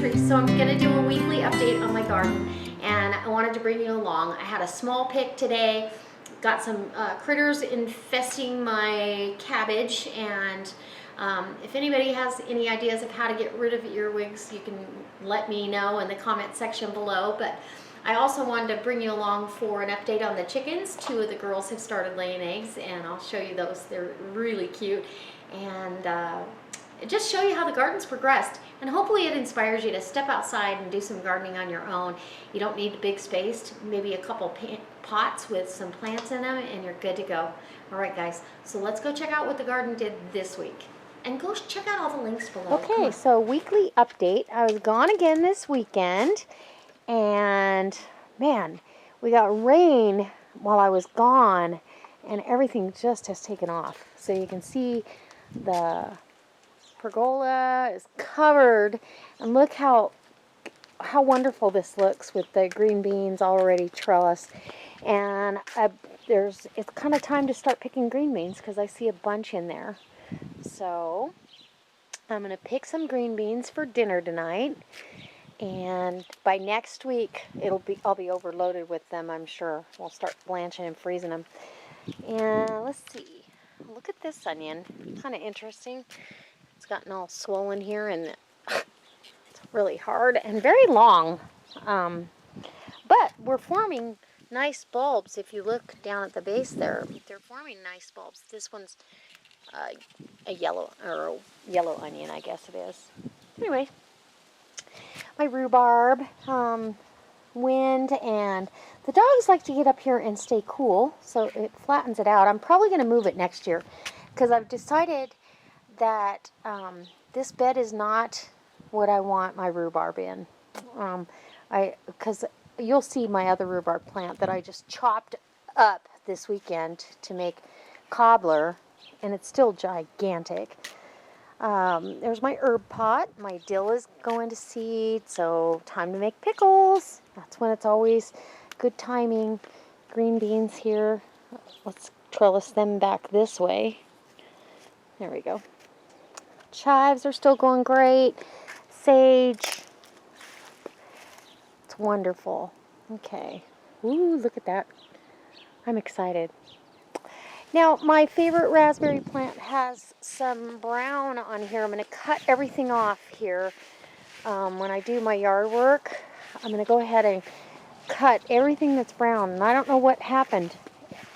Pantry. So I'm going to do a weekly update on my garden, and I wanted to bring you along. I had a small pick today, got some critters infesting my cabbage, and if anybody has any ideas of how to get rid of earwigs, you can let me know in the comment section below. But I also wanted to bring you along for an update on the chickens. 2 of the girls have started laying eggs, and I'll show you those. They're really cute, and just show you how the garden's progressed, and hopefully it inspires you to step outside and do some gardening on your own. You don't need a big space, maybe a couple pots with some plants in them, and you're good to go. All right, guys, so let's go check out what the garden did this week. And go check out all the links below. Okay, so weekly update. I was gone again this weekend, and man, we got rain while I was gone, and everything just has taken off. So you can see the pergola is covered, and look how wonderful this looks with the green beans already trellised. And it's kind of time to start picking green beans because I see a bunch in there. So I'm going to pick some green beans for dinner tonight, and by next week I'll be overloaded with them, I'm sure. We'll start blanching and freezing them. And let's see. Look at this onion. Kind of interesting. It's gotten all swollen here, and it's really hard and very long. But we're forming nice bulbs. If you look down at the base there, they're forming nice bulbs. This one's a yellow onion, I guess it is. Anyway, my rhubarb, wind, and the dogs like to get up here and stay cool, so it flattens it out. I'm probably going to move it next year because I've decided that this bed is not what I want my rhubarb in. Because you'll see my other rhubarb plant that I just chopped up this weekend to make cobbler, and it's still gigantic. There's my herb pot. My dill is going to seed, so time to make pickles. That's when it's always good timing. Green beans here. Let's trellis them back this way. There we go. Chives are still going great. Sage. It's wonderful. Okay. Ooh, look at that. I'm excited. Now, my favorite raspberry plant has some brown on here. I'm going to cut everything off here. When I do my yard work, I'm going to go ahead and cut everything that's brown. And I don't know what happened.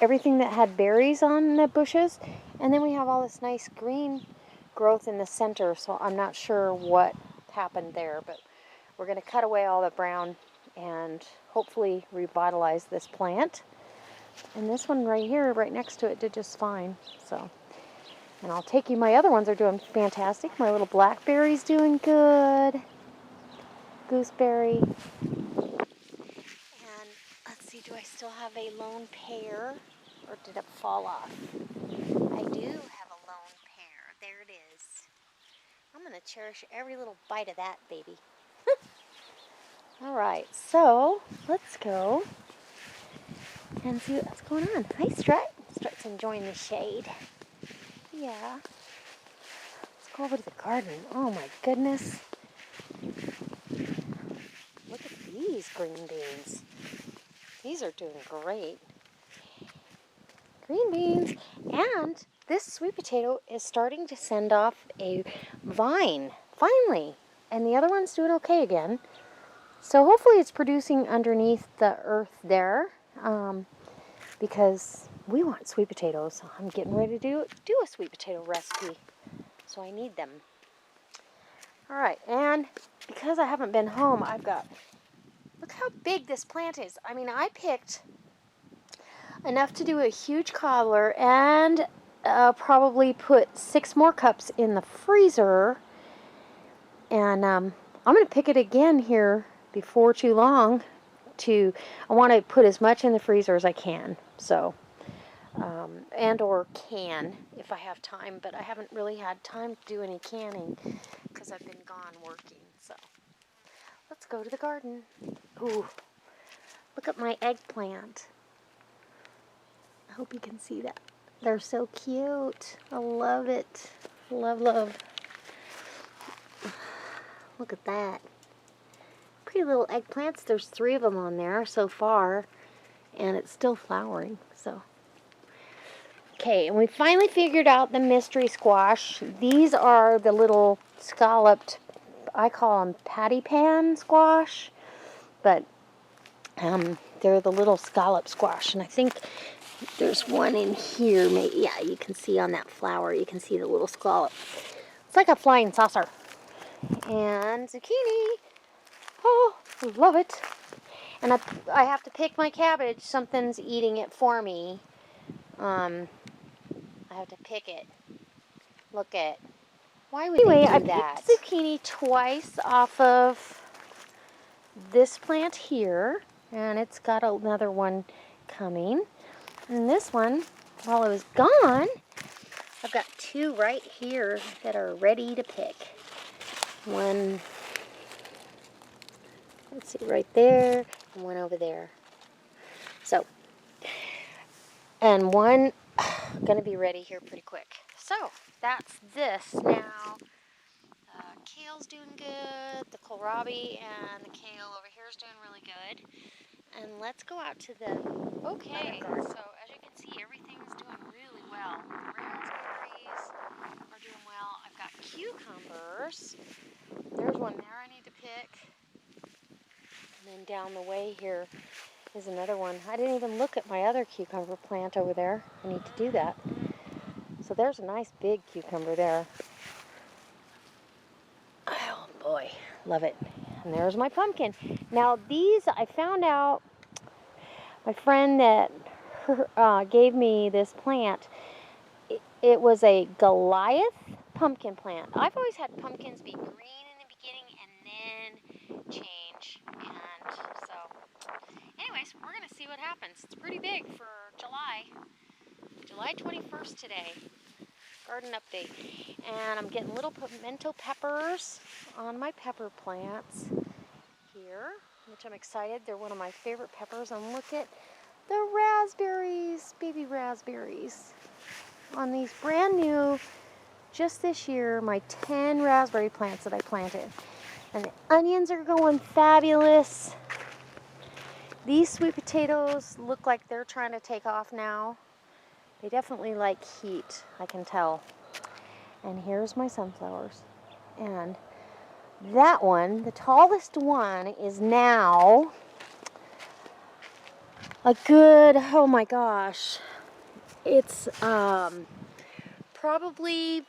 Everything that had berries on the bushes. And then we have all this nice green growth in the center. So I'm not sure what happened there. But we're going to cut away all the brown and hopefully revitalize this plant. And this one right here, right next to it, did just fine. So, and I'll take you, my other ones are doing fantastic. My little blackberry's doing good. Gooseberry. And let's see, do I still have a lone pear? Or did it fall off? I do have a lone pear. There it is. I'm going to cherish every little bite of that baby. All right, so let's go and see what's going on. Hi, Strut. Strut's enjoying the shade. Yeah. Let's go over to the garden. Oh, my goodness. Look at these green beans. These are doing great. Green beans. And this sweet potato is starting to send off a vine, finally. And the other one's doing okay again. So hopefully it's producing underneath the earth there. Because we want sweet potatoes. I'm getting ready to do a sweet potato recipe. So I need them. Alright, and because I haven't been home, I've got, look how big this plant is. I mean, I picked enough to do a huge cobbler and probably put 6 more cups in the freezer. And I'm going to pick it again here before too long. I want to put as much in the freezer as I can, so, and or can if I have time, but I haven't really had time to do any canning because I've been gone working, so. Let's go to the garden. Ooh, look at my eggplant. I hope you can see that. They're so cute. I love it. Love, love. Look at that. pretty little eggplants. There's 3 of them on there so far, and it's still flowering, so. Okay, and we finally figured out the mystery squash. These are the little scalloped, I call them patty pan squash, but they're the little scallop squash, and I think there's one in here. Maybe, yeah, you can see on that flower, you can see the little scallop. It's like a flying saucer. And zucchini. Oh, I love it. And I have to pick my cabbage. Something's eating it for me. I have to pick it. Look at. Why would they do that? I picked zucchini twice off of this plant here, and it's got another one coming. And this one, while it was gone, I've got 2 right here that are ready to pick. One, let's see, right there, and one over there. So, and one gonna be ready here pretty quick. So, that's this now. Kale's doing good, the kohlrabi and the kale over here is doing really good. And let's go out to the, okay, so as you can see, everything's doing really well. The raspberries are doing well. I've got cucumbers. There's one there I need to pick. And then down the way here is another one. I didn't even look at my other cucumber plant over there. I need to do that. So there's a nice big cucumber there. Oh boy, love it. And there's my pumpkin. Now these, I found out, my friend that gave me this plant, it was a Goliath pumpkin plant. I've always had pumpkins be green in the beginning and then change. And so, anyways, we're going to see what happens. It's pretty big for July 21st today. Garden update. And I'm getting little pimento peppers on my pepper plants here, which I'm excited. They're one of my favorite peppers. And look at the raspberries, baby raspberries, on these brand new, just this year, my 10 raspberry plants that I planted. And the onions are going fabulous. These sweet potatoes look like they're trying to take off now. They definitely like heat, I can tell. And here's my sunflowers. And that one, the tallest one, is now a good, oh my gosh, it's probably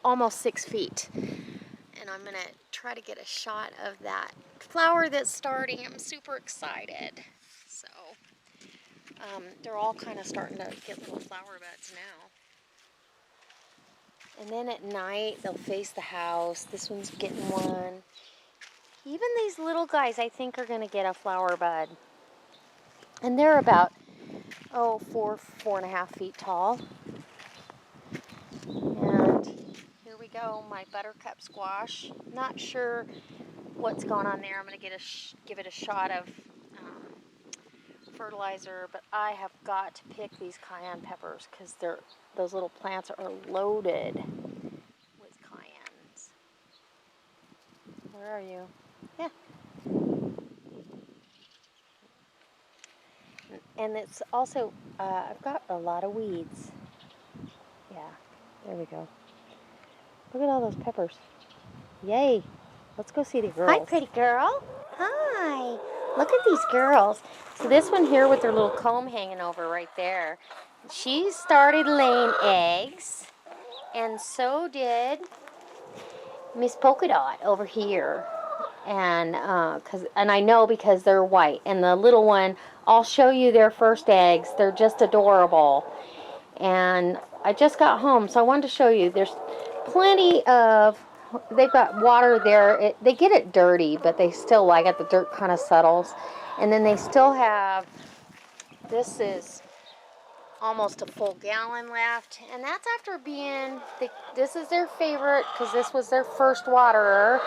almost 6 feet. And I'm gonna try to get a shot of that flower that's starting. I'm super excited. So they're all kind of starting to get little flower buds now. And then at night they'll face the house. This one's getting one. Even these little guys I think are gonna get a flower bud. And they're about, 4.5 feet tall. And here we go, my buttercup squash. Not sure what's going on there. I'm going to give it a shot of fertilizer, but I have got to pick these cayenne peppers because those little plants are loaded with cayennes. Where are you? Yeah. And it's also, I've got a lot of weeds. Yeah, there we go. Look at all those peppers. Yay. Let's go see the girls. Hi, pretty girl. Hi. Look at these girls. So this one here with her little comb hanging over right there, she started laying eggs, and so did Miss Polka Dot over here. And I know because they're white. And the little one, I'll show you their first eggs. They're just adorable. And I just got home, so I wanted to show you. There's plenty of, they've got water there. They get it dirty, but they still like it. The dirt kind of settles. And then they still have, this is almost a full gallon left. And that's after being, this is their favorite because this was their first waterer.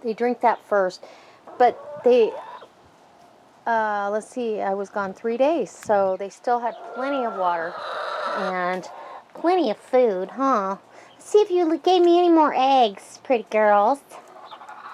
They drink that first. But they, let's see, I was gone 3 days, so they still had plenty of water and plenty of food, huh? See if you gave me any more eggs, pretty girls.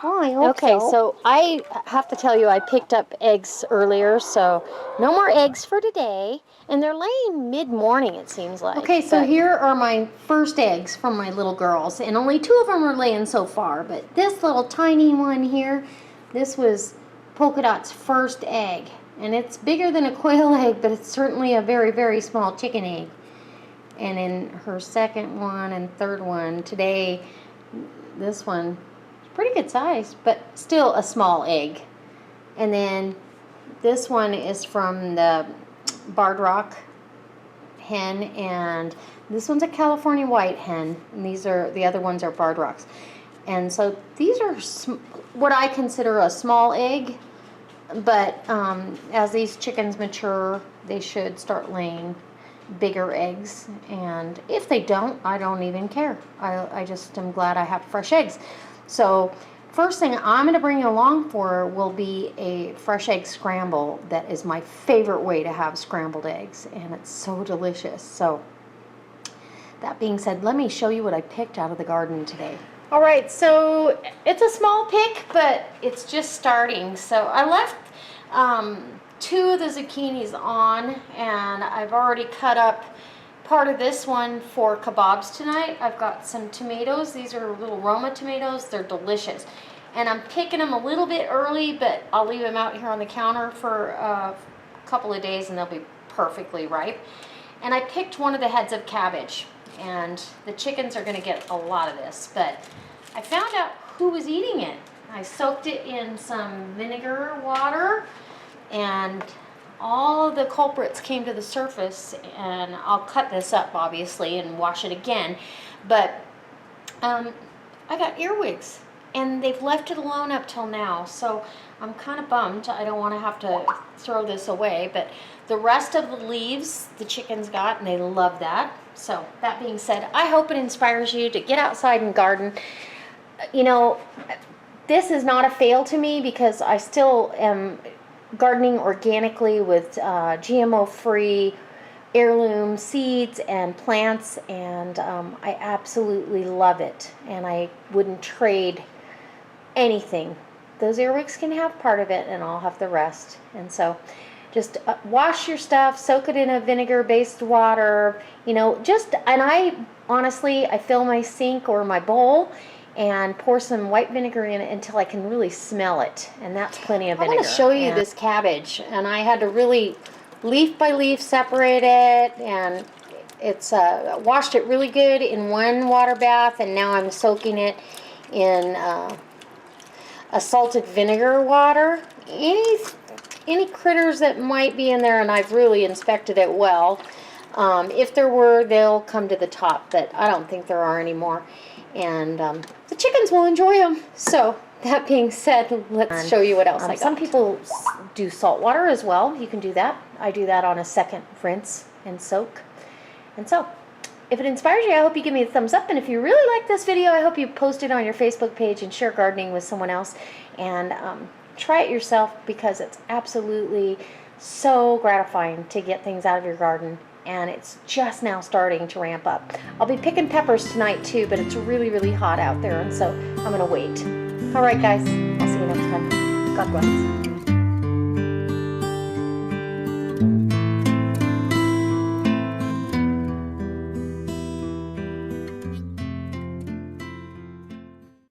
Oh, I hope Okay, so I have to tell you, I picked up eggs earlier, so no more eggs for today. And they're laying mid-morning, it seems like. Okay, so here are my first eggs from my little girls, and only 2 of them are laying so far. But this little tiny one here, this was Polka Dot's first egg. And it's bigger than a quail egg, but it's certainly a very, very small chicken egg. And in her second one and third one, today, this one, pretty good size, but still a small egg. And then this one is from the Barred Rock hen, and this one's a California white hen, and the other ones are Barred Rocks. And so these are what I consider a small egg, but as these chickens mature, they should start laying bigger eggs. And if they don't, I don't even care. I just am glad I have fresh eggs. So first thing I'm going to bring you along for will be a fresh egg scramble. That is my favorite way to have scrambled eggs, and it's so delicious. So that being said, let me show you what I picked out of the garden today. All right, so it's a small pick, but it's just starting. So I left 2 of the zucchinis on, and I've already cut up part of this one for kebabs tonight. I've got some tomatoes. These are little Roma tomatoes. They're delicious. And I'm picking them a little bit early, but I'll leave them out here on the counter for a couple of days and they'll be perfectly ripe. And I picked one of the heads of cabbage, and the chickens are going to get a lot of this, but I found out who was eating it. I soaked it in some vinegar water, and all of the culprits came to the surface. And I'll cut this up obviously and wash it again, but I got earwigs and they've left it alone up till now, so I'm kind of bummed. I don't want to have to throw this away, but the rest of the leaves the chickens got, and they love that. So that being said, I hope it inspires you to get outside and garden. You know, this is not a fail to me because I still am gardening organically with GMO-free heirloom seeds and plants, and I absolutely love it, and I wouldn't trade anything. Those earwigs can have part of it, and I'll have the rest. And so just wash your stuff, soak it in a vinegar-based water, you know, and I honestly, I fill my sink or my bowl and pour some white vinegar in it until I can really smell it, and that's plenty of vinegar. I want to show you this cabbage, and I had to really leaf by leaf separate it, and it's washed it really good in one water bath, and now I'm soaking it in a salted vinegar water. Any critters that might be in there, and I've really inspected it well. If there were, they'll come to the top, but I don't think there are anymore. And the chickens will enjoy them. So that being said, let's show you what else I got. Some people do salt water as well. You can do that. I do that on a second rinse and soak. And so, if it inspires you, I hope you give me a thumbs up. And if you really like this video, I hope you post it on your Facebook page and share gardening with someone else. And try it yourself, because it's absolutely so gratifying to get things out of your garden. And it's just now starting to ramp up. I'll be picking peppers tonight too, but it's really, really hot out there, and so I'm going to wait. All right, guys. I'll see you next time. God bless.